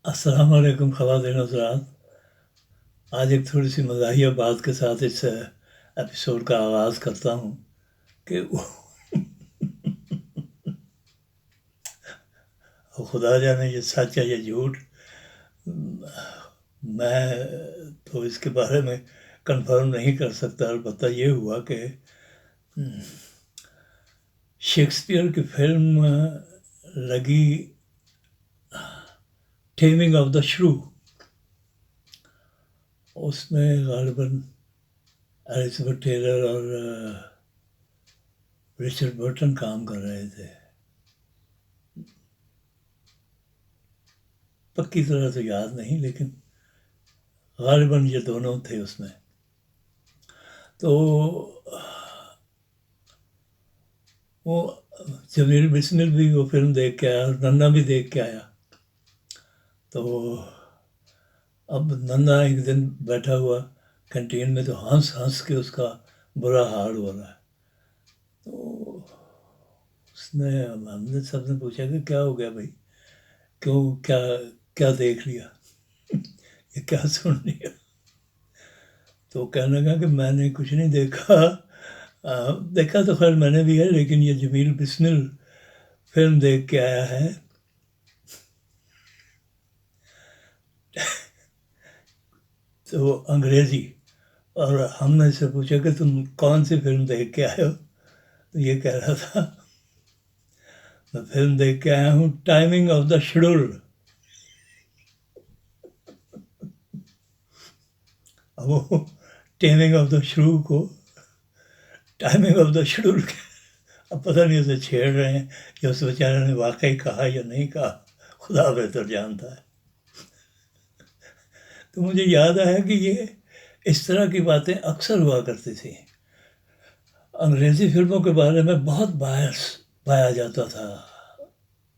السلام علیکم خواتین حضرات. آج ایک تھوڑی سی مزاحیہ بات کے ساتھ اس ایپیسوڈ کا آغاز کرتا ہوں کہ خدا جانے یہ سچ ہے یا جھوٹ. میں تو اس کے بارے میں کنفرم نہیں کر سکتا. البتہ یہ ہوا کہ شیکسپیئر کی فلم لگی ٹیمنگ آف دا شرو. اس میں غالباً ایلزبتھ ٹیلر اور رچرڈ برٹن کام کر رہے تھے. پکی طرح تو یاد نہیں لیکن غالباً یہ دونوں تھے اس میں. تو وہ جمیل بسمل بھی وہ فلم دیکھ کے آیا اور ننا بھی دیکھ کے آیا. تو اب ننا ایک دن بیٹھا ہوا کینٹین میں تو ہنس ہنس کے اس کا برا حال ہو رہا ہے. تو اس نے ہم نے سب نے پوچھا کہ کیا ہو گیا بھائی, کیوں, کیا دیکھ لیا, یہ کیا سن لیا. تو کہنے لگا کہ میں نے کچھ نہیں دیکھا. دیکھا تو خیر میں نے بھی ہے لیکن یہ جمیل بسمل فلم دیکھ کے آیا ہے. تو وہ انگریزی. اور ہم نے اس سے پوچھا کہ تم کون سی فلم دیکھ کے آئے ہو. تو یہ کہہ رہا تھا میں فلم دیکھ کے آیا ہوں ٹائمنگ آف دا شیڈول. اب وہ ٹائمنگ آف دا شروع کو ٹائمنگ آف دا شیڈول اب پتہ نہیں اسے چھیڑ رہے ہیں یا اس بیچارے نے واقعی کہا یا نہیں کہا, خدا بہتر جانتا ہے. تو مجھے یاد آیا کہ یہ اس طرح کی باتیں اکثر ہوا کرتی تھیں. انگریزی فلموں کے بارے میں بہت باعث پایا جاتا تھا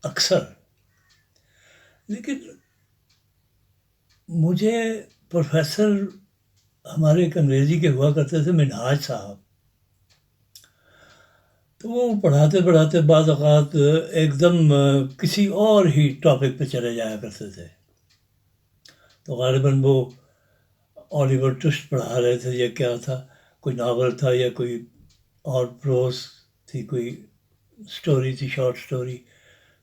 اکثر. لیکن مجھے پروفیسر ہمارے ایک انگریزی کے ہوا کرتے تھے منہاج صاحب. تو وہ پڑھاتے پڑھاتے بعض اوقات ایک دم کسی اور ہی ٹاپک پہ چلے جایا کرتے تھے. تو غالباً وہ اولیور ٹوسٹ پڑھا رہے تھے یا کیا تھا, کوئی ناول تھا یا کوئی اور پروز تھی, کوئی سٹوری تھی, شارٹ سٹوری.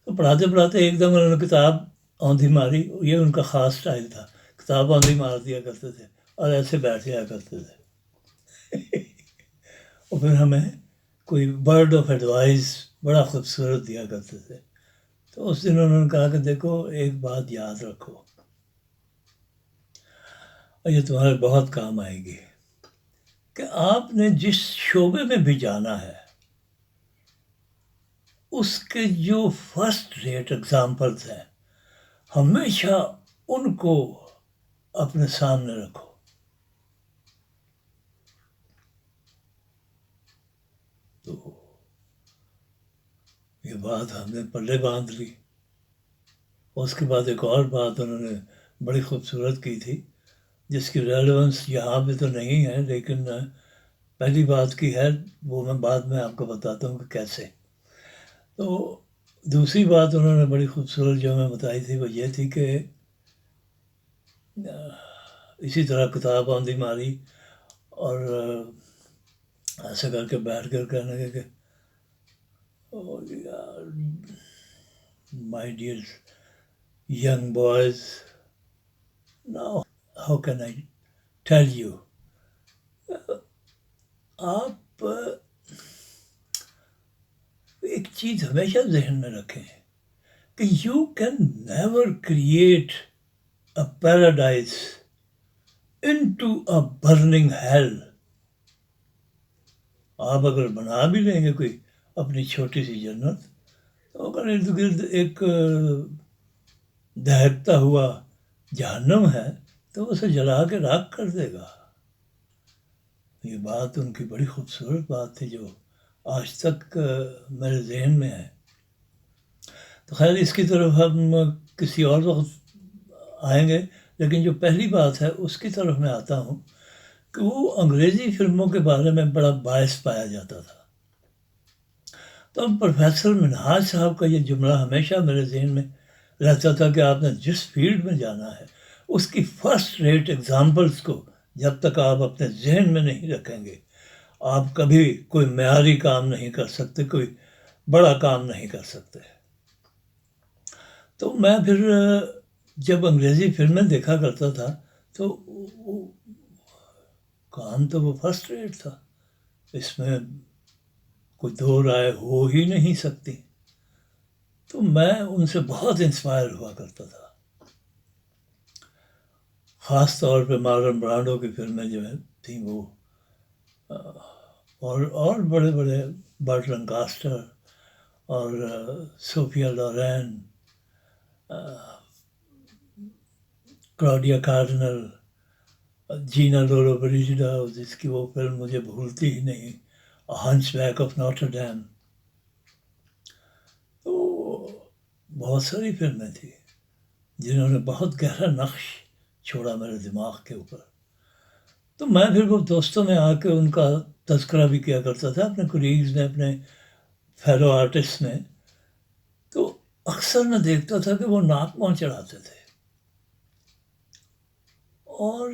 تو پڑھاتے پڑھاتے ایک دم انہوں نے کتاب آندھی ماری. یہ ان کا خاص سٹائل تھا, کتاب آندھی مار دیا کرتے تھے اور ایسے بیٹھ جایا کرتے تھے. اور پھر ہمیں کوئی ورڈ آف ایڈوائز بڑا خوبصورت دیا کرتے تھے. تو اس دن انہوں نے کہا کہ دیکھو ایک بات یاد رکھو اور یہ تمہارے بہت کام آئے گی, کہ آپ نے جس شعبے میں بھی جانا ہے اس کے جو فرسٹ ریٹ اگزامپلس ہیں ہمیشہ ان کو اپنے سامنے رکھو. تو یہ بات ہم نے پلے باندھ لی. اس کے بعد ایک اور بات انہوں نے بڑی خوبصورت کی تھی جس کی ریلیونس یہاں پہ تو نہیں ہے لیکن پہلی بات کی ہے, وہ میں بعد میں آپ کو بتاتا ہوں کہ کیسے. تو دوسری بات انہوں نے بڑی خوبصورت جو ہمیں بتائی تھی وہ یہ تھی کہ اسی طرح کتاب آندھی ماری اور ایسا کر کے بیٹھ کر کہنے لگے کہ my dear young boys, now how can I tell you, آپ ایک چیز ہمیشہ ذہن میں رکھیں کہ you can never create a paradise into a burning hell. آپ اگر بنا بھی لیں گے کوئی اپنی چھوٹی سی جنت, تو اگر ارد گرد ایک دہکتا ہوا جہنم ہے تو اسے جلا کے راکھ کر دے گا. یہ بات ان کی بڑی خوبصورت بات تھی جو آج تک میرے ذہن میں ہے. تو خیر اس کی طرف ہم کسی اور وقت آئیں گے, لیکن جو پہلی بات ہے اس کی طرف میں آتا ہوں کہ وہ انگریزی فلموں کے بارے میں بڑا باعث پایا جاتا تھا. تو اب پروفیسر منہاج صاحب کا یہ جملہ ہمیشہ میرے ذہن میں رہتا تھا کہ آپ نے جس فیلڈ میں جانا ہے اس کی فرسٹ ریٹ ایگزامپلس کو جب تک آپ اپنے ذہن میں نہیں رکھیں گے آپ کبھی کوئی معیاری کام نہیں کر سکتے، کوئی بڑا کام نہیں کر سکتے۔ تو میں پھر جب انگریزی فلمیں دیکھا کرتا تھا تو کام تو وہ فرسٹ ریٹ تھا، اس میں کوئی دو رائے ہو ہی نہیں سکتی۔ تو میں ان سے بہت انسپائر ہوا کرتا تھا، خاص طور پہ مارلن برانڈو کی فلمیں جو تھیں وہ، اور بڑے بڑے برٹ لنکاسٹر اور صوفیا لورین، کلاڈیا کارڈنل، جینا لولو بریجیڈا، جس کی وہ فلم مجھے بھولتی ہی نہیں، ہنچ بیک آف نوٹر ڈیم۔ تو بہت ساری فلمیں تھیں جنہوں نے بہت گہرا نقش چھوڑا میرے دماغ کے اوپر۔ تو میں پھر وہ دوستوں میں آ کے ان کا تذکرہ بھی کیا کرتا تھا، اپنے کولیگز میں، اپنے فیلو آرٹسٹ میں۔ تو اکثر میں دیکھتا تھا کہ وہ ناک منہ چڑھاتے تھے، اور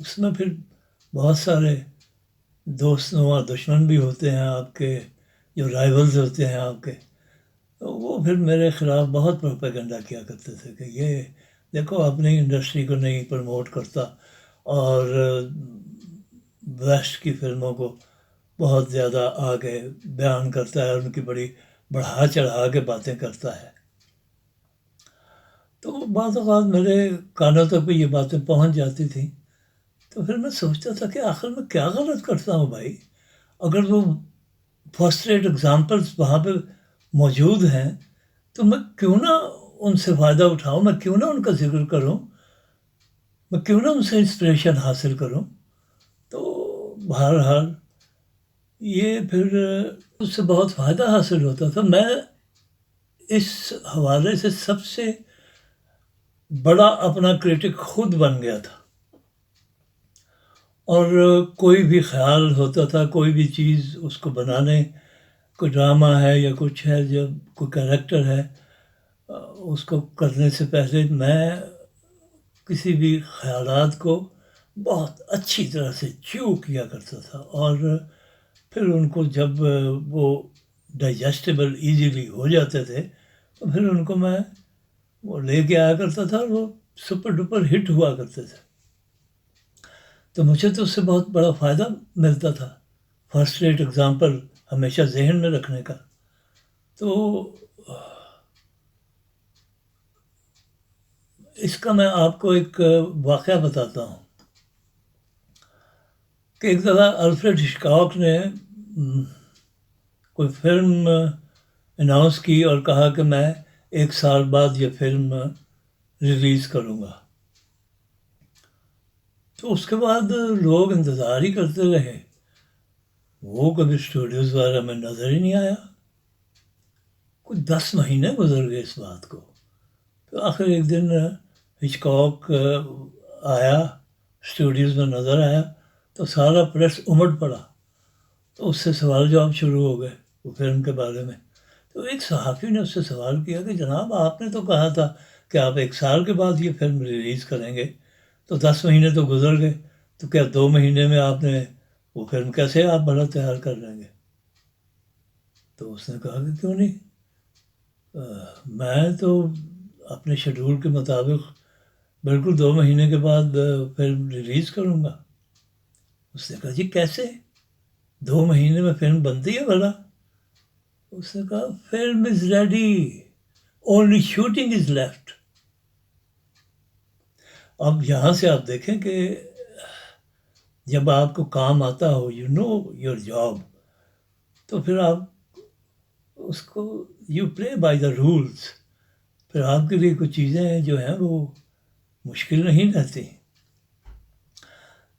اس میں پھر بہت سارے دوست نما دشمن بھی ہوتے ہیں آپ کے، جو رائیولز ہوتے ہیں آپ کے، تو وہ پھر میرے خلاف بہت پروپیگنڈا کیا کرتے تھے کہ یہ دیکھو اپنی انڈسٹری کو نہیں پروموٹ کرتا اور ویسٹ کی فلموں کو بہت زیادہ آگے بیان کرتا ہے، ان کی بڑی بڑھا چڑھا کے باتیں کرتا ہے۔ تو بعض اوقات میرے کانوں تک بھی یہ باتیں پہنچ جاتی تھیں، تو پھر میں سوچتا تھا کہ آخر میں کیا غلط کرتا ہوں بھائی، اگر وہ فرسٹ ریٹ ایگزامپلس وہاں پہ موجود ہیں تو میں کیوں نہ ان سے فائدہ اٹھاؤں، میں کیوں نہ ان کا ذکر کروں، میں کیوں نہ ان سے انسپریشن حاصل کروں۔ تو بہرحال یہ پھر اس سے بہت فائدہ حاصل ہوتا تھا۔ میں اس حوالے سے سب سے بڑا اپنا کریٹک خود بن گیا تھا، اور کوئی بھی خیال ہوتا تھا، کوئی بھی چیز اس کو بنانے، کوئی ڈرامہ ہے یا کچھ ہے، جب کوئی کریکٹر ہے، اس کو کرنے سے پہلے میں کسی بھی خیالات کو بہت اچھی طرح سے چیو کیا کرتا تھا، اور پھر ان کو جب وہ ڈائجسٹیبل ایزیلی ہو جاتے تھے تو پھر ان کو میں وہ لے کے آیا کرتا تھا، اور وہ سپر ڈپر ہٹ ہوا کرتے تھے۔ تو مجھے تو اس سے بہت بڑا فائدہ ملتا تھا، فرسٹ ریٹ ایگزامپل ہمیشہ ذہن میں رکھنے کا۔ تو اس کا میں آپ کو ایک واقعہ بتاتا ہوں کہ ایک دفعہ الفریڈ ہچکاک نے کوئی فلم اناؤنس کی اور کہا کہ میں 1 سال بعد یہ فلم ریلیز کروں گا۔ تو اس کے بعد لوگ انتظار ہی کرتے رہے، وہ کبھی اسٹوڈیوز وغیرہ میں نظر ہی نہیں آیا۔ کچھ 10 مہینے گزر گئے اس بات کو۔ تو آخر ایک دن ہچکاک آیا، اسٹوڈیوز میں نظر آیا، تو سارا پریس امڑ پڑا، تو اس سے سوال جواب شروع ہو گئے وہ فلم کے بارے میں۔ تو ایک صحافی نے اس سے سوال کیا کہ جناب آپ نے تو کہا تھا کہ آپ 1 سال کے بعد یہ فلم ریلیز کریں گے، تو 10 مہینے تو گزر گئے، تو کیا 2 مہینے میں آپ نے وہ فلم کیسے آپ بھلا تیار کر لیں گے؟ تو اس نے کہا کہ کیوں نہیں، میں تو اپنے شیڈول کے مطابق بالکل 2 مہینے کے بعد فلم ریلیز کروں گا۔ اس نے کہا جی کیسے، 2 مہینے میں فلم بنتی ہے بھلا؟ اس نے کہا film is ready, only shooting is left. اب یہاں سے آپ دیکھیں کہ جب آپ کو کام آتا ہو، یو نو یور جاب، تو پھر آپ اس کو you play by the rules, پھر آپ کے لیے کچھ چیزیں جو ہیں وہ مشکل نہیں رہتی۔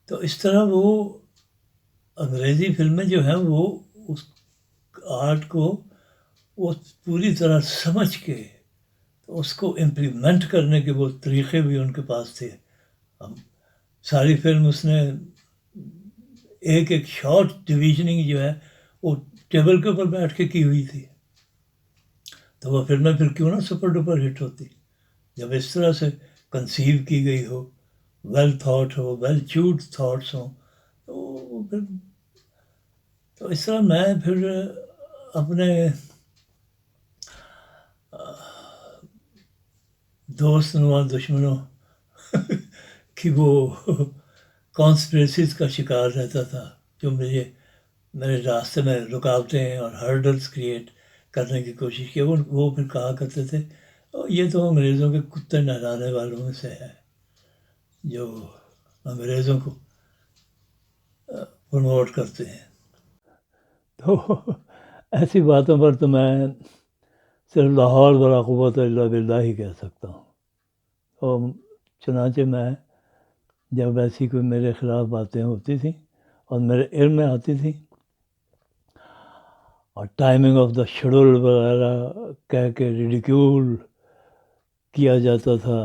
تو اس طرح وہ انگریزی فلمیں جو ہیں وہ اس آرٹ کو وہ پوری طرح سمجھ کے اس کو امپلیمنٹ کرنے کے وہ طریقے بھی ان کے پاس تھے۔ اب ساری فلم اس نے ایک ایک شارٹ ڈویژننگ جو ہے وہ ٹیبل کے اوپر بیٹھ کے کی ہوئی تھی۔ تو وہ فلمیں پھر کیوں نہ سپر ڈپر ہٹ ہوتی، جب اس طرح سے کنسیو کی گئی ہو، ویل تھاٹ ہو، ویل چوڈ تھاٹس ہوں، تو پھر تو اس طرح میں پھر اپنے دوست نما دشمنوں کہ وہ کانسپریسیز کا شکار رہتا تھا، جو میرے راستے میں رکاوٹیں اور ہرڈلس کریٹ کرنے کی کوشش کی. وہ پھر کہا کرتے تھے یہ تو انگریزوں کے کتے نہلانے والوں میں سے ہے، جو انگریزوں کو پروموٹ کرتے ہیں. تو ایسی باتوں پر تو میں صرف لاہور ولا قوت الا باللہ ہی کہہ سکتا ہوں. اور چنانچہ میں جب ایسی کوئی میرے خلاف باتیں ہوتی تھیں اور میرے علم میں آتی تھیں اور ٹائمنگ آف دا شیڈول وغیرہ کہہ کے ریڈیکیول کیا جاتا تھا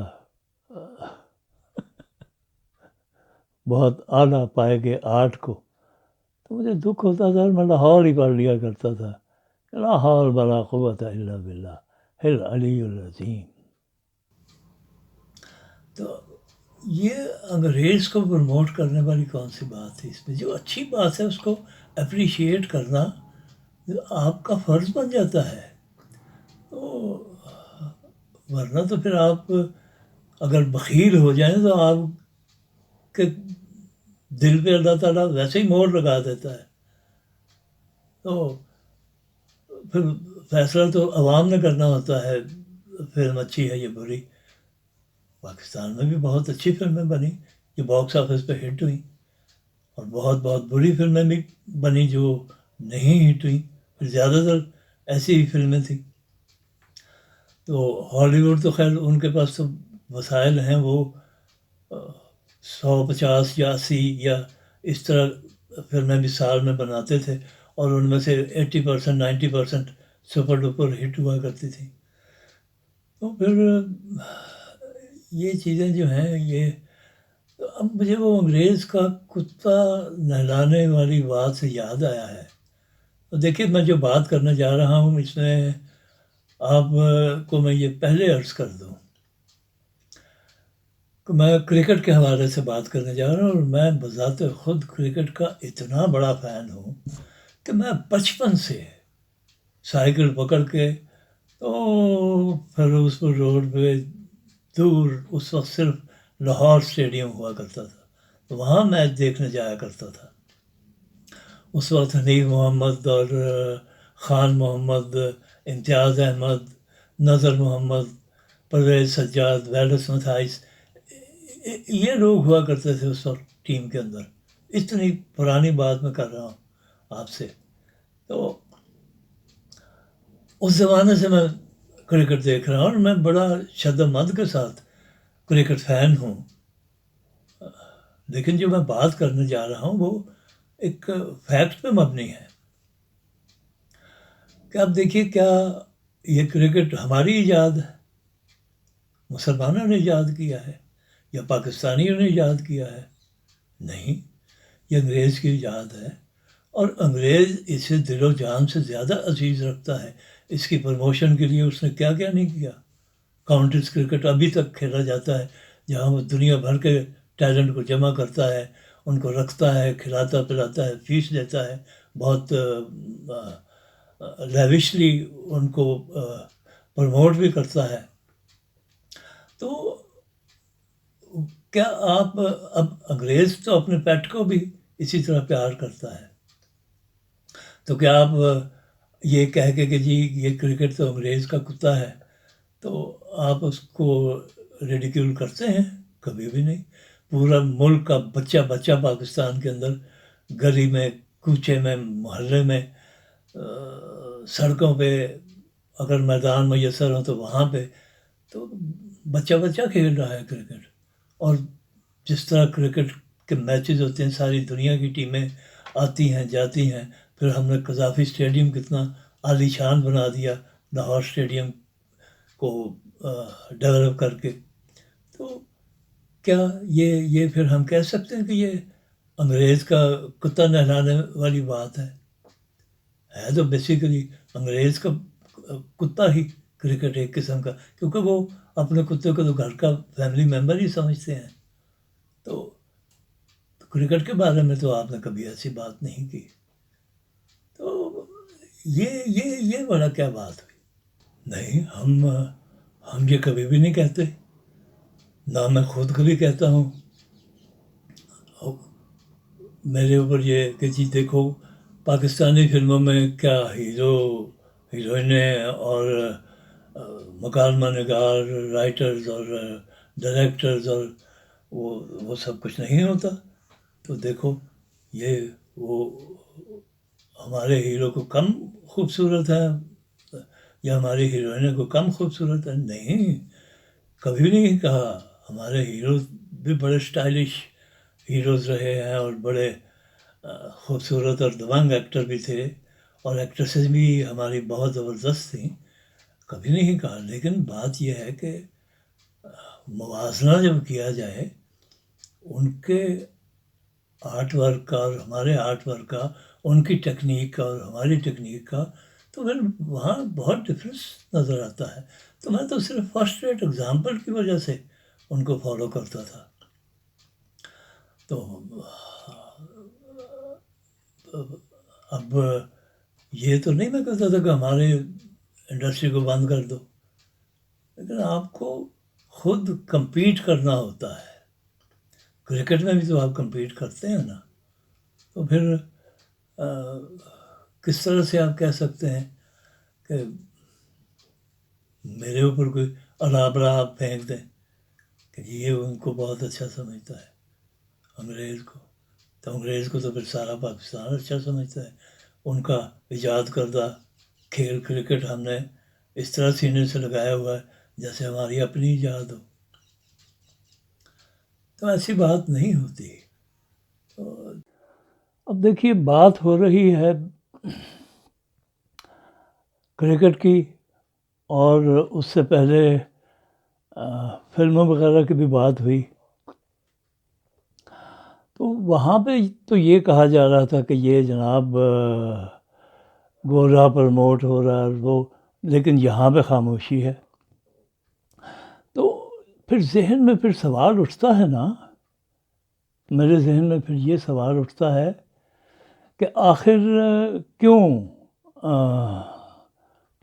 بہت اعلیٰ پائے کے آرٹ کو، تو مجھے دکھ ہوتا تھا اور میں لاہور ہی پڑھ لیا کرتا تھا، لا حول ولا قوت الا باللہ العلی العظیم. تو یہ انگریز کو پروموٹ کرنے والی کون سی بات تھی اس میں؟ جو اچھی بات ہے اس کو اپریشیٹ کرنا آپ کا فرض بن جاتا ہے. تو ورنہ تو پھر آپ اگر بخیل ہو جائیں تو آپ کے دل پہ اللہ تعالیٰ ویسے ہی مہر لگا دیتا ہے. تو پھر فیصلہ تو عوام نے کرنا ہوتا ہے فلم اچھی ہے یا بری. پاکستان میں بھی بہت اچھی فلمیں بنی جو باکس آفس پہ ہٹ ہوئیں، اور بہت بہت بری فلمیں بھی بنی جو نہیں ہٹ ہوئیں. پھر زیادہ تر ایسی ہی فلمیں تھیں. تو ہالی ووڈ تو خیر ان کے پاس تو وسائل ہیں، وہ 150 یا 80 یا اس طرح فلمیں بھی سال میں بناتے تھے، اور ان میں سے 80% 90% سپر ڈپر ہٹ ہوا کرتی تھیں. تو پھر یہ چیزیں جو ہیں یہ اب مجھے وہ انگریز کا کتا نہلانے والی بات سے یاد آیا ہے. تو دیکھیے میں جو بات کرنے جا رہا ہوں اس میں آپ کو میں یہ پہلے عرض کر دوں کہ میں کرکٹ کے حوالے سے بات کرنے جا رہا ہوں، اور میں بذات خود کرکٹ کا اتنا بڑا فین ہوں کہ میں بچپن سے سائیکل پکڑ کے تو فیروز پور روڈ پہ دور، اس وقت صرف لاہور اسٹیڈیم ہوا کرتا تھا، تو وہاں میچ دیکھنے جایا کرتا تھا. اس وقت حنیف محمد اور خان محمد، امتیاز احمد، نذر محمد، پرویز سجاد، ویلس متھائس، یہ لوگ ہوا کرتے تھے اس وقت ٹیم کے اندر. اتنی پرانی بات میں کر رہا ہوں آپ سے. تو اس زمانے سے میں کرکٹ دیکھ رہا ہوں اور میں بڑا شد و مد کے ساتھ کرکٹ فین ہوں. لیکن جو میں بات کرنے جا رہا ہوں وہ ایک فیکٹ پہ مبنی ہے کہ اب دیکھیے کیا یہ کرکٹ ہماری ایجاد ہے، مسلمانوں نے ایجاد کیا ہے یا پاکستانیوں نے ایجاد کیا ہے؟ نہیں، یہ انگریز کی ایجاد ہے، اور انگریز اسے دل و جان سے زیادہ عزیز رکھتا ہے. اس کی پروموشن کے لیے اس نے کیا کیا نہیں کیا. کاؤنٹیز کرکٹ ابھی تک کھیلا جاتا ہے جہاں وہ دنیا بھر کے ٹیلنٹ کو جمع کرتا ہے، ان کو رکھتا ہے، کھلاتا پلاتا ہے، فیس دیتا ہے، بہت لیوشلی ان کو پروموٹ بھی کرتا ہے. تو کیا آپ اب انگریز تو اپنے پیٹ کو بھی اسی طرح پیار کرتا ہے، تو کیا آپ یہ کہہ کے کہ جی یہ کرکٹ تو انگریز کا کتا ہے تو آپ اس کو ریڈیکیول کرتے ہیں؟ کبھی بھی نہیں. پورا ملک کا بچہ بچہ پاکستان کے اندر گلی میں، کوچے میں، محلے میں، سڑکوں پہ اگر میدان میسر ہو تو وہاں پہ تو بچہ بچہ کھیل رہا ہے کرکٹ. اور جس طرح کرکٹ کے میچز ہوتے ہیں ساری دنیا کی ٹیمیں آتی ہیں جاتی ہیں. پھر ہم نے قذافی اسٹیڈیم کتنا عالی شان بنا دیا لاہور اسٹیڈیم کو ڈیولپ کر کے. تو کیا یہ پھر ہم کہہ سکتے ہیں کہ یہ انگریز کا کتا نہلانے والی بات ہے؟ ہے تو بیسیکلی انگریز کا کتا ہی کرکٹ ایک قسم کا، کیونکہ وہ اپنے کتے کو تو گھر کا فیملی ممبر ہی سمجھتے ہیں. تو کرکٹ کے بارے میں تو آپ نے کبھی ایسی بات نہیں کی. تو یہ بڑا کیا بات ہوئی؟ نہیں، ہم یہ کبھی بھی نہیں کہتے، نہ میں خود کبھی کہتا ہوں. میرے اوپر یہ کہ جی دیکھو پاکستانی فلموں میں کیا ہیرو ہیروئنیں اور مکالمہ نگار رائٹرز اور ڈائریکٹرز اور وہ سب کچھ نہیں ہوتا. تو دیکھو یہ وہ ہمارے ہیرو کو کم خوبصورت ہے یا ہماری ہیروئنیں کو کم خوبصورت ہے. نہیں، کبھی نہیں کہا. ہمارے ہیروز بھی بڑے اسٹائلش ہیروز رہے ہیں اور بڑے خوبصورت اور دبنگ ایکٹر بھی تھے، اور ایکٹریسز بھی ہماری بہت زبردست تھیں. کبھی نہیں کہا. لیکن بات یہ ہے کہ موازنہ جب کیا جائے ان کے آرٹ ورک کا اور ہمارے آرٹ ورک کا، ان کی ٹیکنیک کا اور ہماری ٹیکنیک کا، تو پھر وہاں بہت ڈفرینس نظر آتا ہے. تو میں تو صرف فرسٹ ریٹ ایگزامپل کی وجہ سے ان کو فالو کرتا تھا. تو اب یہ تو نہیں میں کہتا تھا کہ ہمارے انڈسٹری کو بند کر دو، لیکن آپ کو خود کمپیٹ کرنا ہوتا ہے. کرکٹ میں بھی تو آپ کمپیٹ کرتے ہیں نا. تو پھر کس طرح سے آپ کہہ سکتے ہیں کہ میرے اوپر کوئی الابرا آپ پھینک دیں کہ یہ ان کو بہت اچھا سمجھتا ہے انگریز کو. تو انگریز کو تو پھر سارا پاکستان اچھا سمجھتا ہے. ان کا ایجاد کردہ کھیل کرکٹ ہم نے اس طرح سینے سے لگایا ہوا ہے جیسے ہماری اپنی ایجاد ہو. تو ایسی بات نہیں ہوتی. اب دیکھیے بات ہو رہی ہے کرکٹ کی، اور اس سے پہلے فلموں وغیرہ کی بھی بات ہوئی. تو وہاں پہ تو یہ کہا جا رہا تھا کہ یہ جناب گورا پروموٹ ہو رہا ہے وہ، لیکن یہاں پہ خاموشی ہے. تو پھر ذہن میں پھر سوال اٹھتا ہے نا، میرے ذہن میں پھر یہ سوال اٹھتا ہے کہ آخر کیوں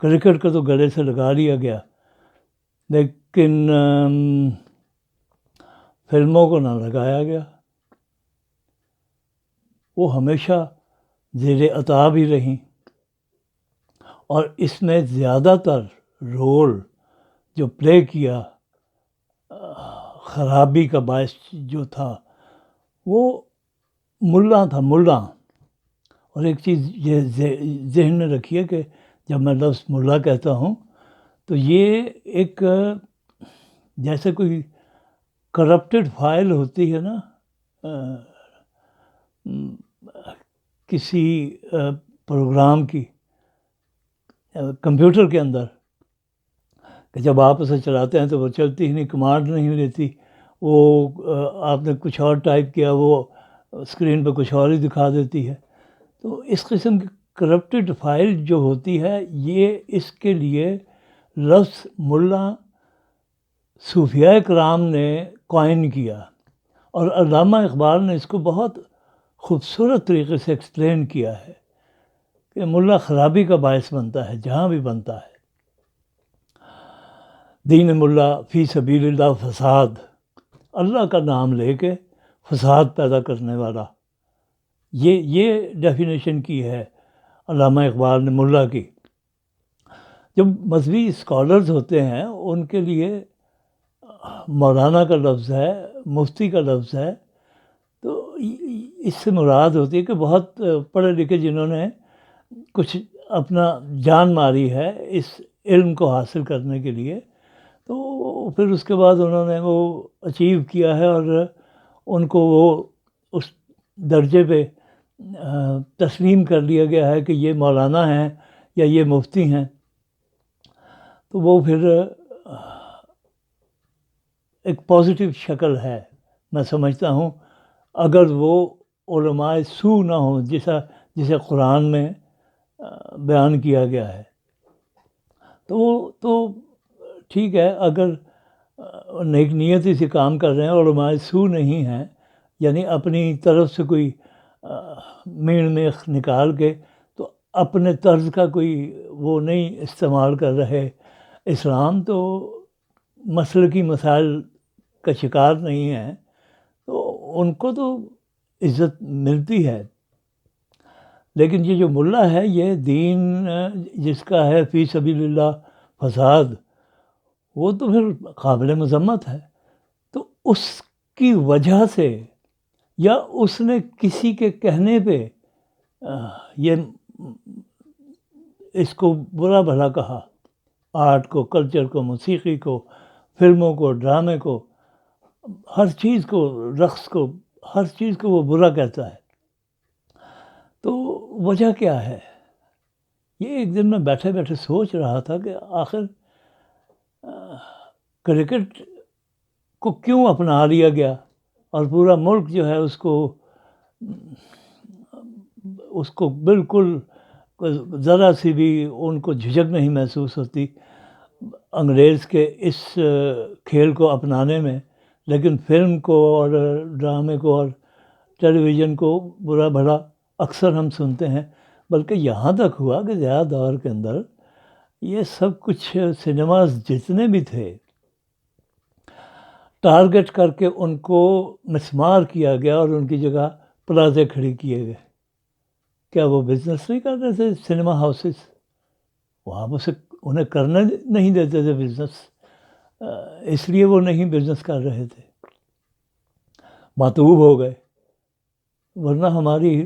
کرکٹ کو تو گلے سے لگا لیا گیا لیکن فلموں کو نہ لگایا گیا. وہ ہمیشہ زیر عتاب ہی رہیں، اور اس میں زیادہ تر رول جو پلے کیا خرابی کا باعث جو تھا وہ ملا تھا، ملا. اور ایک چیز یہ ذہن میں رکھیے کہ جب میں لفظ ملا کہتا ہوں تو یہ ایک جیسے کوئی کرپٹڈ فائل ہوتی ہے نا کسی پروگرام کی کمپیوٹر کے اندر، کہ جب آپ اسے چلاتے ہیں تو وہ چلتی ہی نہیں، کمانڈ نہیں لیتی، وہ آپ نے کچھ اور ٹائپ کیا وہ اسکرین پہ کچھ اور ہی دکھا دیتی ہے. تو اس قسم کی کرپٹڈ فائل جو ہوتی ہے، یہ اس کے لیے لفظ ملا صوفیاء کرام نے کوائن کیا، اور علامہ اقبال نے اس کو بہت خوبصورت طریقے سے ایکسپلین کیا ہے کہ ملا خرابی کا باعث بنتا ہے جہاں بھی بنتا ہے. دین ملا فی سبیل اللہ فساد، اللہ کا نام لے کے فساد پیدا کرنے والا. یہ ڈیفینیشن کی ہے علامہ اقبال نے ملا کی. جب مذہبی اسکالرز ہوتے ہیں ان کے لیے مولانا کا لفظ ہے، مفتی کا لفظ ہے، تو اس سے مراد ہوتی ہے کہ بہت پڑھے لکھے جنہوں نے کچھ اپنا جان ماری ہے اس علم کو حاصل کرنے کے لیے، تو پھر اس کے بعد انہوں نے وہ اچیو کیا ہے اور ان کو وہ اس درجے پہ تسلیم کر لیا گیا ہے کہ یہ مولانا ہیں یا یہ مفتی ہیں. تو وہ پھر ایک پازیٹیو شکل ہے میں سمجھتا ہوں، اگر وہ علماء سو نہ ہوں جسے قرآن میں بیان کیا گیا ہے. تو ٹھیک ہے، اگر نیک نیتی سے کام کر رہے ہیں اور علماء سو نہیں ہیں، یعنی اپنی طرف سے کوئی مین میخ نکال کے تو اپنے طرز کا کوئی وہ نہیں استعمال کر رہے. اسلام تو مسلکی مسائل کا شکار نہیں ہے، تو ان کو تو عزت ملتی ہے. لیکن یہ جو ملا ہے، یہ دین جس کا ہے فی سبیل اللہ فساد، وہ تو پھر قابل مذمت ہے. تو اس کی وجہ سے یا اس نے کسی کے کہنے پہ یہ اس کو برا بھلا کہا، آرٹ کو، کلچر کو، موسیقی کو، فلموں کو، ڈرامے کو، ہر چیز کو، رقص کو، ہر چیز کو وہ برا کہتا ہے. تو وجہ کیا ہے؟ یہ ایک دن میں بیٹھے بیٹھے سوچ رہا تھا کہ آخر کرکٹ کو کیوں اپنا لیا گیا اور پورا ملک جو ہے اس کو بالکل ذرا سی بھی ان کو جھجک نہیں محسوس ہوتی انگریز کے اس کھیل کو اپنانے میں. لیکن فلم کو اور ڈرامے کو اور ٹیلی ویژن کو برا بھلا اکثر ہم سنتے ہیں. بلکہ یہاں تک ہوا کہ زیادہ دور کے اندر یہ سب کچھ سنیماز جتنے بھی تھے، ٹارگٹ کر کے ان کو مسمار کیا گیا اور ان کی جگہ پلازے کھڑی کیے گئے. کیا وہ بزنس نہیں کر رہے تھے سنیما ہاؤسز؟ وہاں اسے انہیں کرنے نہیں دیتے تھے بزنس، اس لیے وہ نہیں بزنس کر رہے تھے، ماتوب ہو گئے. ورنہ ہماری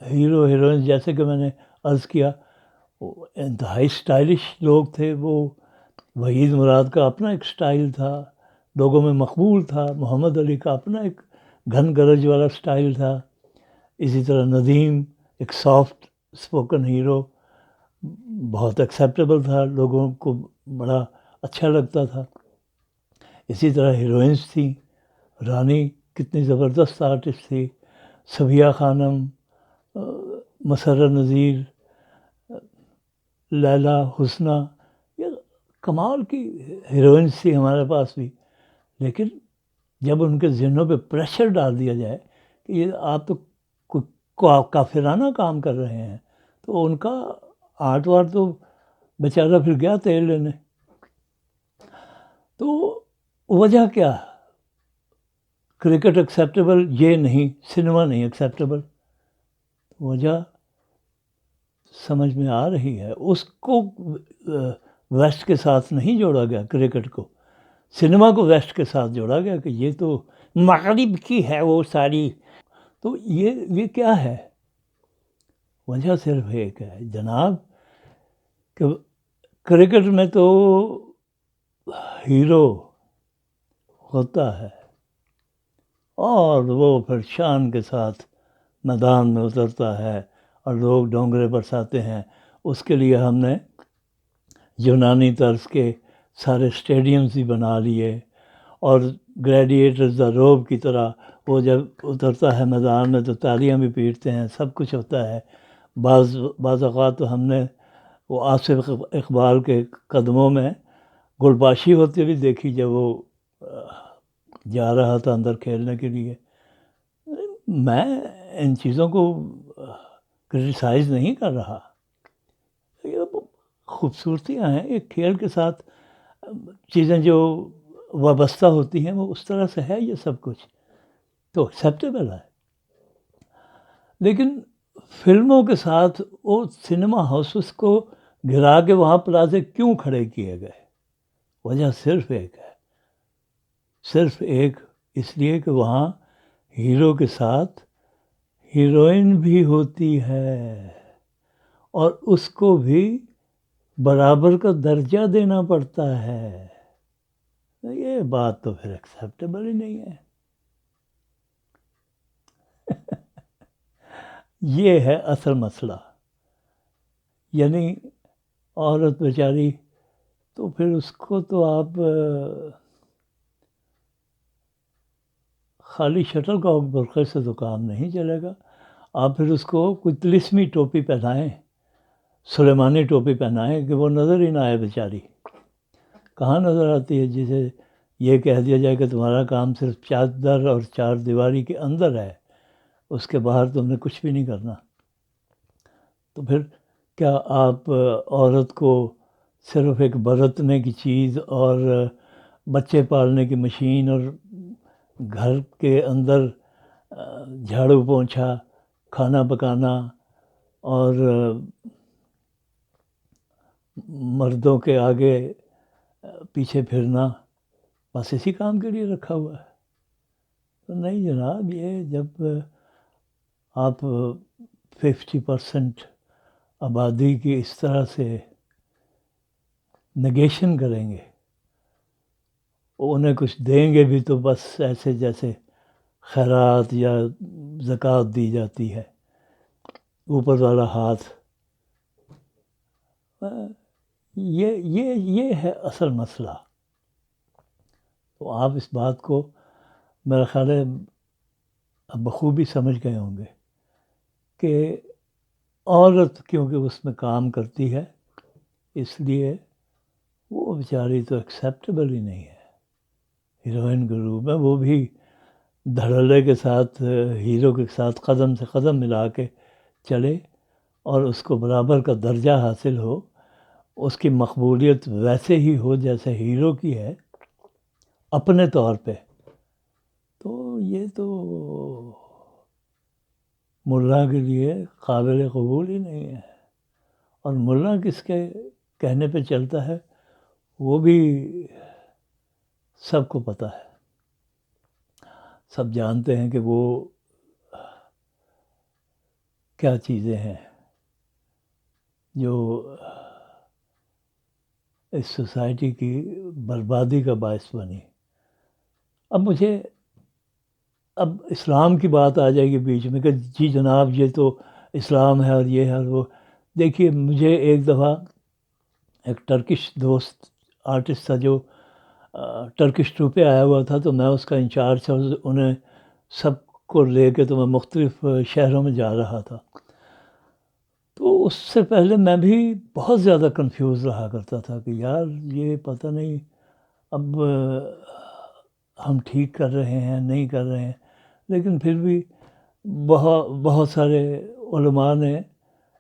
ہیرو ہیروئن، جیسے کہ میں نے عرض کیا، وہ انتہائی اسٹائلش لوگ تھے. وہ وحید مراد کا اپنا ایک اسٹائل تھا، لوگوں میں مقبول تھا. محمد علی کا اپنا ایک گھن گرج والا اسٹائل تھا. اسی طرح ندیم ایک سافٹ اسپوکن ہیرو، بہت ایکسیپٹیبل تھا، لوگوں کو بڑا اچھا لگتا تھا. اسی طرح ہیروئنس تھیں. رانی کتنی زبردست آرٹسٹ تھی، صبیہ خانم، مسرت نذیر، لیلا، حسنہ، یہ کمال کی ہیروئنس تھی ہمارے پاس بھی. لیکن جب ان کے ذہنوں پہ پریشر ڈال دیا جائے کہ یہ آپ تو کافرانہ کام کر رہے ہیں، تو ان کا آرٹ وار تو بیچارہ پھر گیا تیل لینے. تو وجہ کیا؟ کرکٹ ایکسیپٹیبل یہ نہیں، سنیما نہیں ایکسیپٹیبل. وجہ سمجھ میں آ رہی ہے. اس کو ویسٹ کے ساتھ نہیں جوڑا گیا، کرکٹ کو، سنیما کو ویسٹ کے ساتھ جوڑا گیا کہ یہ تو مغرب کی ہے وہ ساری. تو یہ کیا ہے؟ وجہ صرف ایک ہے جناب، کہ کرکٹ میں تو ہیرو ہوتا ہے اور وہ پھر شان کے ساتھ میدان میں اترتا ہے اور لوگ ڈونگرے برساتے ہیں. اس کے لیے ہم نے یونانی طرز کے سارے اسٹیڈیمز بھی بنا لیے، اور گلیڈیٹرز دا روب کی طرح وہ جب اترتا ہے میدان میں تو تالیاں بھی پیٹتے ہیں، سب کچھ ہوتا ہے. بعض اوقات تو ہم نے وہ آصف اقبال کے قدموں میں گلپاشی ہوتی بھی دیکھی جب وہ جا رہا تھا اندر کھیلنے کے لیے. میں ان چیزوں کو کرٹیسائز نہیں کر رہا، یہ خوبصورتیاں ہیں. ایک کھیل کے ساتھ چیزیں جو وابستہ ہوتی ہیں وہ اس طرح سے ہے. یہ سب کچھ تو ایکسیپٹیبل ہے. لیکن فلموں کے ساتھ وہ سنیما ہاؤسز کو گھرا کے وہاں پلازے کیوں کھڑے کیے گئے؟ وجہ صرف ایک ہے، صرف ایک، اس لیے کہ وہاں ہیرو کے ساتھ ہیروئن بھی ہوتی ہے اور اس کو بھی برابر کا درجہ دینا پڑتا ہے. یہ بات تو پھر ایکسیپٹیبل ہی نہیں ہے. یہ ہے اصل مسئلہ. یعنی عورت بیچاری تو پھر اس کو تو آپ خالی شٹل کاک برقعے سے تو کام نہیں چلے گا. آپ پھر اس کو کوئی طلسمی ٹوپی پہنائیں، سلیمانی ٹوپی پہنائیں کہ وہ نظر ہی نہ آئے بیچاری. کہاں نظر آتی ہے جسے یہ کہہ دیا جائے کہ تمہارا کام صرف چادر اور چار دیواری کے اندر ہے، اس کے باہر تم نے کچھ بھی نہیں کرنا. تو پھر کیا آپ عورت کو صرف ایک برتنے کی چیز اور بچے پالنے کی مشین اور گھر کے اندر جھاڑو پونچھا، کھانا پکانا اور مردوں کے آگے پیچھے پھرنا، بس اسی کام کے لیے رکھا ہوا ہے؟ تو نہیں جناب، یہ جب آپ 50% آبادی کی اس طرح سے نگیشن کریں گے، انہیں کچھ دیں گے بھی تو بس ایسے جیسے خیرات یا زکوٰۃ دی جاتی ہے، اوپر والا ہاتھ. یہ ہے اصل مسئلہ. تو آپ اس بات کو میرا خیال ہے اب بخوبی سمجھ گئے ہوں گے کہ عورت کیونکہ اس میں کام کرتی ہے اس لیے وہ بیچاری تو ایکسیپٹیبل ہی نہیں ہے. ہیروئن کے روپ میں وہ بھی دھڑلے کے ساتھ ہیرو کے ساتھ قدم سے قدم ملا کے چلے اور اس کو برابر کا درجہ حاصل ہو، اس کی مقبولیت ویسے ہی ہو جیسے ہیرو کی ہے اپنے طور پہ. تو یہ تو ملا کے لیے قابل قبول ہی نہیں ہے. اور ملا کس کے کہنے پہ چلتا ہے وہ بھی سب کو پتہ ہے. سب جانتے ہیں کہ وہ کیا چیزیں ہیں جو اس سوسائٹی کی بربادی کا باعث بنی. اب اسلام کی بات آ جائے گی بیچ میں کہ جی جناب یہ تو اسلام ہے اور یہ ہے اور وہ. دیکھیے مجھے ایک دفعہ ایک ٹرکش دوست آرٹسٹ تھا جو ٹرکش ٹروپ پہ آیا ہوا تھا، تو میں اس کا انچارج تھا. انہیں سب کو لے کے تو میں مختلف شہروں میں جا رہا تھا. تو اس سے پہلے میں بھی بہت زیادہ کنفیوز رہا کرتا تھا کہ یار یہ پتہ نہیں اب ہم ٹھیک کر رہے ہیں نہیں کر رہے ہیں. لیکن پھر بھی بہت سارے علماء نے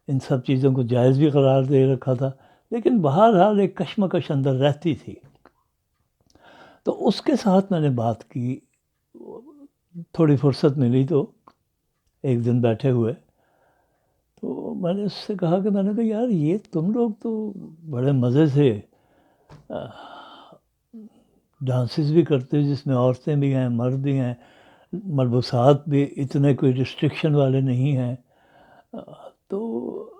ان سب چیزوں کو جائز بھی قرار دے رکھا تھا، لیکن بہرحال ایک کشمکش اندر رہتی تھی. تو اس کے ساتھ میں نے بات کی، تھوڑی فرصت ملی تو ایک دن بیٹھے ہوئے تو میں نے اس سے کہا کہ یار یہ تم لوگ تو بڑے مزے سے ڈانسز بھی کرتے جس میں عورتیں بھی ہیں مرد بھی ہیں، ملبوسات بھی اتنے کوئی ریسٹرکشن والے نہیں ہیں. تو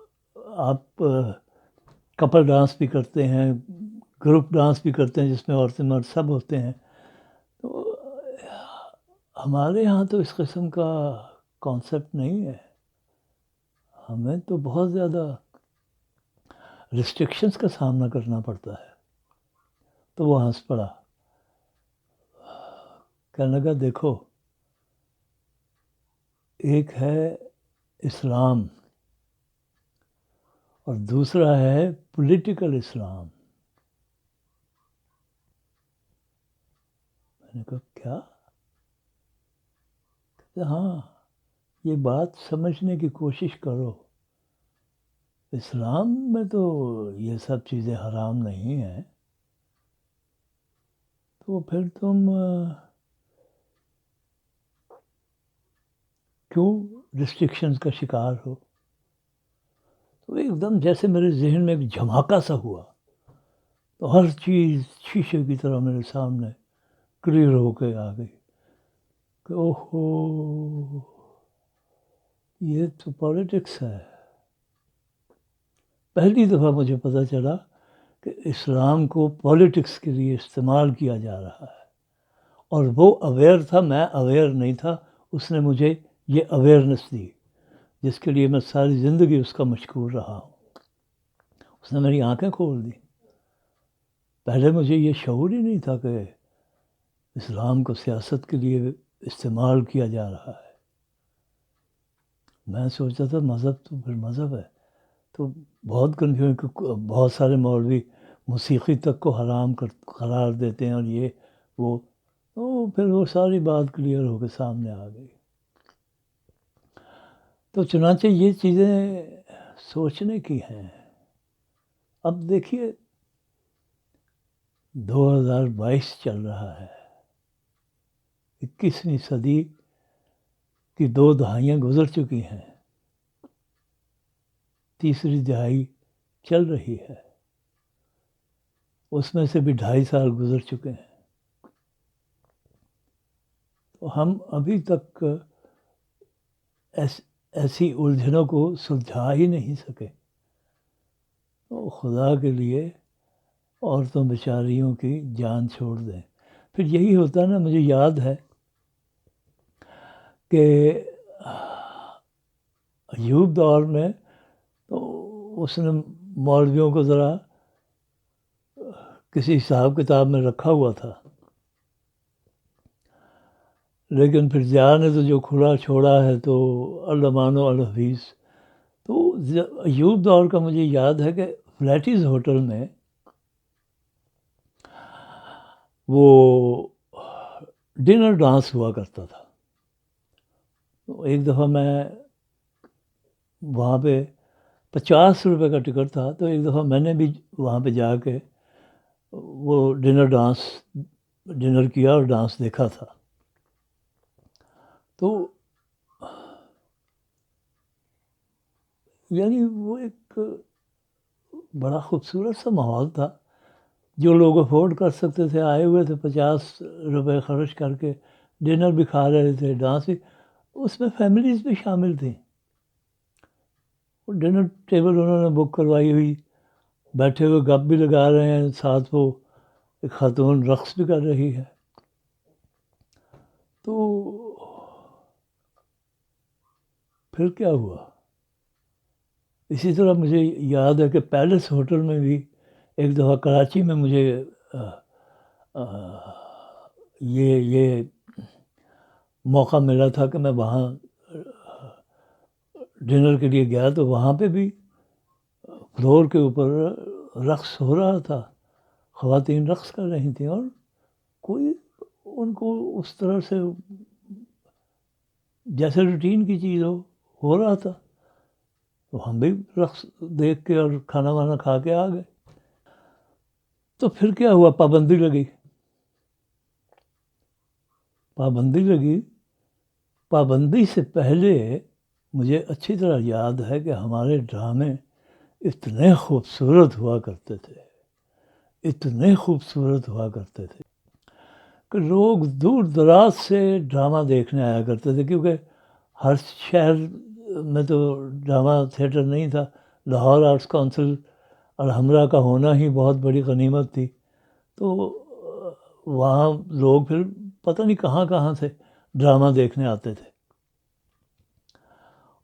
آپ کپل ڈانس بھی کرتے ہیں، گروپ ڈانس بھی کرتے ہیں جس میں عورتیں مرد سب ہوتے ہیں. تو ہمارے ہاں تو اس قسم کا کانسیپٹ نہیں ہے، ہمیں تو بہت زیادہ ریسٹرکشنز کا سامنا کرنا پڑتا ہے. تو وہ ہنس پڑا، کہنے لگا دیکھو ایک ہے اسلام اور دوسرا ہے پولیٹیکل اسلام. میں نے کہا کیا؟ کہ ہاں یہ بات سمجھنے کی کوشش کرو، اسلام میں تو یہ سب چیزیں حرام نہیں ہیں، تو پھر تم کیوں ریسٹرکشنز کا شکار ہو؟ تو ایک دم جیسے میرے ذہن میں ایک جھماکا سا ہوا، تو ہر چیز شیشے کی طرح میرے سامنے کلیئر ہو کے آ گئی کہ اوہو یہ تو پالیٹکس ہے. پہلی دفعہ مجھے پتہ چلا کہ اسلام کو پالیٹکس کے لیے استعمال کیا جا رہا ہے، اور وہ اویئر تھا، میں اویئر نہیں تھا. اس نے مجھے یہ اویئرنس دی جس کے لیے میں ساری زندگی اس کا مشکور رہا ہوں. اس نے میری آنکھیں کھول دی. پہلے مجھے یہ شعور ہی نہیں تھا کہ اسلام کو سیاست کے لیے استعمال کیا جا رہا ہے. میں سوچتا تھا مذہب تو پھر مذہب ہے، تو بہت کنفیوژن کہ بہت سارے مولوی موسیقی تک کو حرام قرار دیتے ہیں اور یہ وہ، تو پھر وہ ساری بات کلیئر ہو کے سامنے آ گئی. تو چنانچہ یہ چیزیں سوچنے کی ہیں. اب دیکھیے 2022 چل رہا ہے، 21ویں صدی کی 2 دہائیاں گزر چکی ہیں، تیسری دہائی چل رہی ہے، اس میں سے بھی 2.5 سال گزر چکے ہیں. تو ہم ابھی تک ایسی الجھنوں کو سلجھا ہی نہیں سکے. تو خدا کے لیے عورتوں بیچاریوں کی جان چھوڑ دیں. پھر یہی ہوتا نا، مجھے یاد ہے کہ ایوب دور میں تو اس نے مولویوں کو ذرا کسی حساب کتاب میں رکھا ہوا تھا، لیکن پھر زیادہ نے تو جو کھلا چھوڑا ہے تو المان و الحفیظ. تو ایوب دور کا مجھے یاد ہے کہ فلیٹیز ہوٹل میں وہ ڈنر ڈانس ہوا کرتا تھا. تو ایک دفعہ میں وہاں پہ 50 روپے کا ٹکٹ تھا، تو ایک دفعہ میں نے بھی وہاں پہ جا کے وہ ڈنر کیا اور ڈانس دیکھا تھا. تو یعنی وہ ایک بڑا خوبصورت سا ماحول تھا. جو لوگ افورڈ کر سکتے تھے آئے ہوئے تھے، 50 روپے خرچ کر کے ڈنر بھی کھا رہے تھے، ڈانس بھی، اس میں فیملیز بھی شامل تھیں. ڈنر ٹیبل انہوں نے بک کروائی ہوئی، بیٹھے ہوئے گپ بھی لگا رہے ہیں، ساتھ وہ ایک خاتون رقص بھی کر رہی ہے. تو پھر کیا ہوا؟ اسی طرح مجھے یاد ہے کہ پیلس ہوٹل میں بھی ایک دفعہ کراچی میں مجھے یہ موقع ملا تھا کہ میں وہاں ڈنر کے لیے گیا، تو وہاں پہ بھی فلور کے اوپر رقص ہو رہا تھا، خواتین رقص کر رہی تھیں اور کوئی ان کو اس طرح سے جیسے روٹین کی چیز ہو رہا تھا. تو ہم بھی رقص دیکھ کے اور کھانا وانا کھا کے آ گئے. تو پھر کیا ہوا؟ پابندی لگی. پابندی سے پہلے مجھے اچھی طرح یاد ہے کہ ہمارے ڈرامے اتنے خوبصورت ہوا کرتے تھے کہ لوگ دور دراز سے ڈرامہ دیکھنے آیا کرتے تھے، کیونکہ ہر شہر میں تو ڈرامہ تھیٹر نہیں تھا. لاہور آرٹس کونسل اور ہمراہ کا ہونا ہی بہت بڑی غنیمت تھی. تو وہاں لوگ پھر پتہ نہیں کہاں سے ڈرامہ دیکھنے آتے تھے.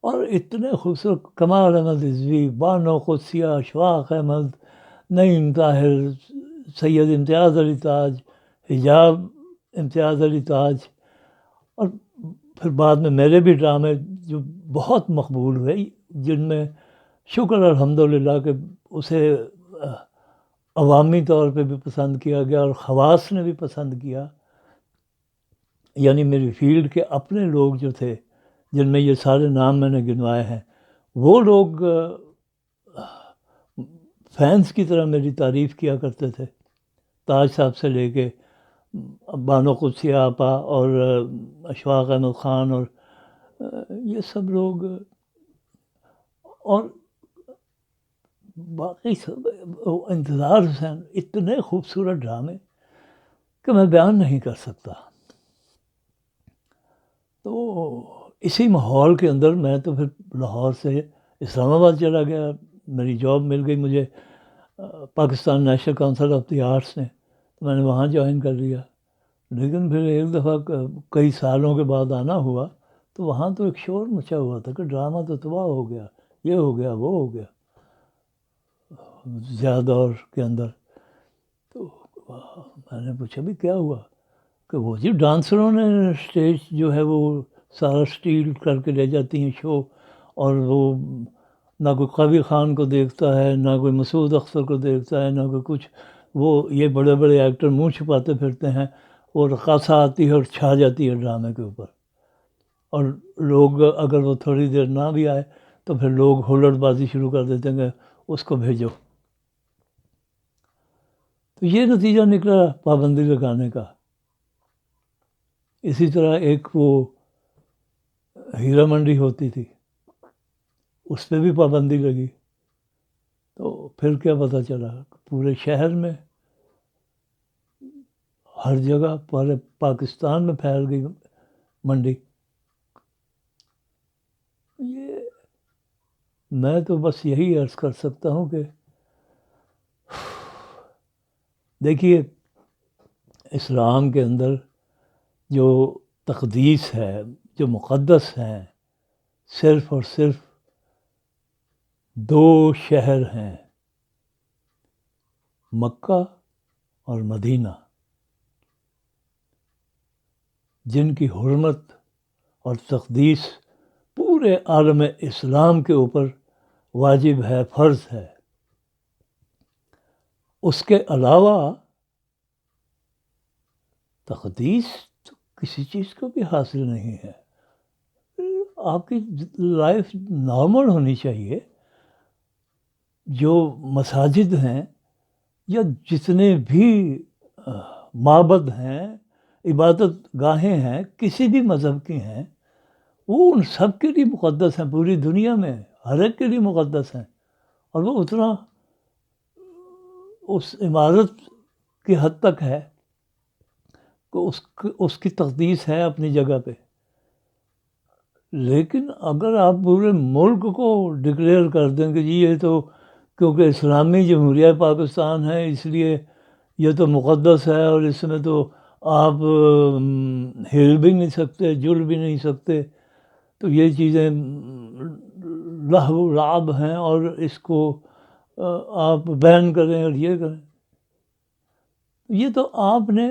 اور اتنے خوبصورت کمال احمد رضوی، بانو قدسیہ، اشفاق احمد، نعیم طاہر، سید امتیاز علی تاج، حجاب امتیاز علی تاج، اور پھر بعد میں میرے بھی ڈرامے جو بہت مقبول ہوئے، جن میں شکر الحمدللہ کہ اسے عوامی طور پہ بھی پسند کیا گیا اور خواص نے بھی پسند کیا. یعنی میری فیلڈ کے اپنے لوگ جو تھے، جن میں یہ سارے نام میں نے گنوائے ہیں، وہ لوگ فینس کی طرح میری تعریف کیا کرتے تھے. تاج صاحب سے لے کے بانو قدسیہ آپا اور اشفاق احمد خان اور یہ سب لوگ، اور باقی سب، انتظار حسین، اتنے خوبصورت ڈرامے کہ میں بیان نہیں کر سکتا. تو اسی ماحول کے اندر میں تو پھر لاہور سے اسلام آباد چلا گیا. میری جاب مل گئی مجھے Pakistan national council of the arts نے، تو میں نے وہاں جوائن کر لیا. لیکن پھر ایک دفعہ کئی سالوں کے بعد آنا ہوا، تو وہاں تو ایک شور مچا ہوا تھا کہ ڈرامہ تو تباہ ہو گیا، یہ ہو گیا، وہ ہو گیا زیادہ دور کے اندر. تو میں نے پوچھا بھی کیا ہوا؟ کہ وہ جی ڈانسروں نے اسٹیج جو ہے وہ سارا اسٹیل کر کے لے جاتی ہیں شو، اور وہ نہ کوئی قوی خان کو دیکھتا ہے، نہ کوئی مسعود اختر کو دیکھتا ہے، نہ کوئی کچھ. وہ یہ بڑے بڑے ایکٹر منہ چھپاتے پھرتے ہیں، اور رقاصہ آتی ہے اور چھا جاتی ہے ڈرامے کے اوپر، اور لوگ اگر وہ تھوڑی دیر نہ بھی آئے تو پھر لوگ ہلڑ بازی شروع کر دیتے ہیں کہ اس کو بھیجو. تو یہ نتیجہ نکلا پابندی لگانے کا. اسی طرح ایک وہ ہیرا منڈی ہوتی تھی، اس پہ بھی پابندی لگی. تو پھر کیا پتہ چلا، پورے شہر میں ہر جگہ پورے پاکستان میں پھیل گئی منڈی. یہ میں تو بس یہی عرض کر سکتا ہوں کہ دیکھیے، اسلام کے اندر جو تقدیس ہے، جو مقدس ہیں، صرف اور صرف 2 شہر ہیں، مکہ اور مدینہ، جن کی حرمت اور تقدیس پورے عالم اسلام کے اوپر واجب ہے، فرض ہے. اس کے علاوہ تقدیس تو کسی چیز کو بھی حاصل نہیں ہے. آپ کی لائف نارمل ہونی چاہیے. جو مساجد ہیں یا جتنے بھی معبد ہیں، عبادت گاہیں ہیں، کسی بھی مذہب کی ہیں، وہ ان سب کے لیے مقدس ہیں. پوری دنیا میں ہر ایک کے لیے مقدس ہیں، اور وہ اتنا اس عمارت کی حد تک ہے کہ اس کی تقدیس ہے اپنی جگہ پہ. لیکن اگر آپ پورے ملک کو ڈکلیئر کر دیں کہ جی یہ تو کیونکہ اسلامی جمہوریہ پاکستان ہے اس لیے یہ تو مقدس ہے، اور اس میں تو آپ ہل بھی نہیں سکتے، جل بھی نہیں سکتے، تو یہ چیزیں لہو و لعب ہیں اور اس کو آپ بین کریں اور یہ کریں. یہ تو آپ نے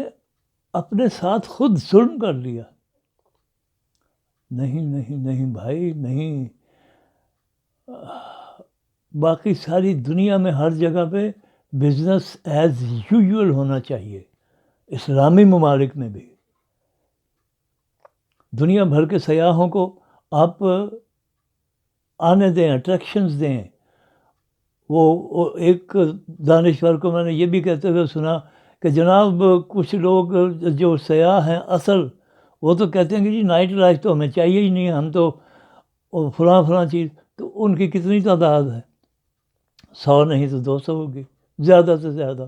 اپنے ساتھ خود ظلم کر لیا. نہیں نہیں نہیں بھائی، نہیں. باقی ساری دنیا میں ہر جگہ پہ بزنس ایز یوزول ہونا چاہیے، اسلامی ممالک میں بھی. دنیا بھر کے سیاحوں کو آپ آنے دیں، اٹریکشنز دیں. وہ ایک دانشور کو میں نے یہ بھی کہتے ہوئے سنا کہ جناب کچھ لوگ جو سیاح ہیں اصل، وہ تو کہتے ہیں کہ جی نائٹ لائف تو ہمیں چاہیے ہی نہیں، ہم تو فلاں چیز. تو ان کی کتنی تعداد ہے؟ 100 نہیں تو 200 ہوگی زیادہ سے زیادہ.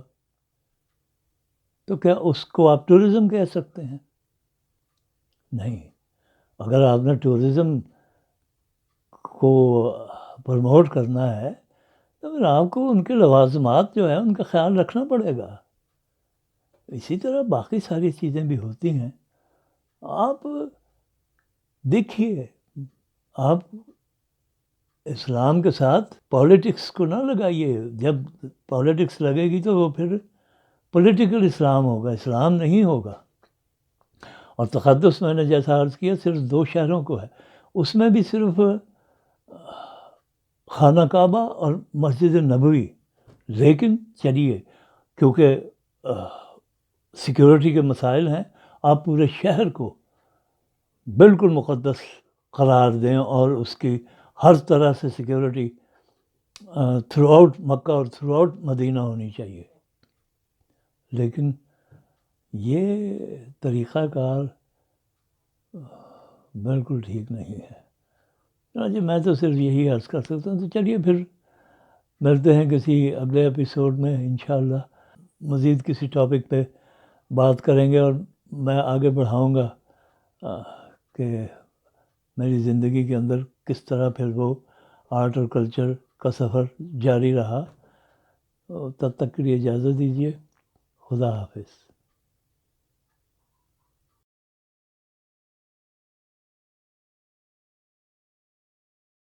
تو کیا اس کو آپ ٹورزم کہہ سکتے ہیں؟ نہیں. اگر آپ نے ٹورزم کو پروموٹ کرنا ہے تو پھر آپ کو ان کے لوازمات جو ہیں ان کا خیال رکھنا پڑے گا. اسی طرح باقی ساری چیزیں بھی ہوتی ہیں. آپ دیکھیے، آپ اسلام کے ساتھ پالیٹکس کو نہ لگائیے. جب پالیٹکس لگے گی تو وہ پھر پولیٹیکل اسلام ہوگا، اسلام نہیں ہوگا. اور تقدس میں نے جیسا عرض کیا صرف 2 شہروں کو ہے، اس میں بھی صرف خانہ کعبہ اور مسجد نبوی. لیکن چلیے، کیونکہ سیکیورٹی کے مسائل ہیں، آپ پورے شہر کو بالکل مقدس قرار دیں اور اس کی ہر طرح سے سیکیورٹی تھرو آؤٹ مکہ اور تھرو آؤٹ مدینہ ہونی چاہیے. لیکن یہ طریقہ کار بالکل ٹھیک نہیں ہے. چنانچہ میں تو صرف یہی عرض کر سکتا ہوں. تو چلیے پھر ملتے ہیں کسی اگلے ایپیسوڈ میں انشاءاللہ. مزید کسی ٹاپک پہ بات کریں گے، اور میں آگے بڑھاؤں گا کہ میری زندگی کے اندر کس طرح پھر وہ آرٹ اور کلچر کا سفر جاری رہا. تب تک کے لیے اجازت دیجیے. خدا حافظ.